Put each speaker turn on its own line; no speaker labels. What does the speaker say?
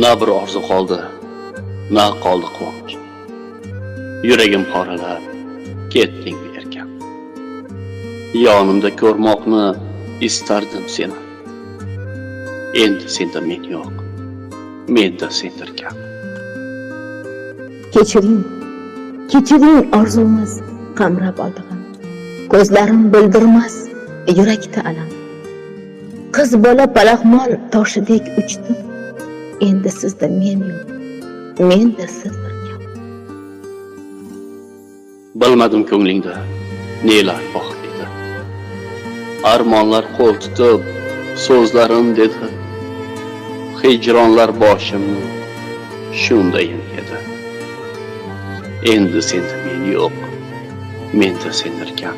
Na bir orzu qoldi, na qoldi quvonch. Yuragim qoralab, ketding berkan. Yonimda ko'rmoqni istardim seni. Endi senda men yo'q, menda sendirkan.
Kechiring orzumiz qamrab oldig'im. Ko'zlarim bildirmas yurakda alam. Qiz bola palaxmon toshidek uchdim. Endi sizda men yo'q, menda sizdirkan.
Bilmadim ko'nglingda nelar bor edi. Armonlar qo'l tutib, so'zlarim dedi. Hijronlar boshimni shundayin edi. Endi senda men yo'q, menda sendirkan.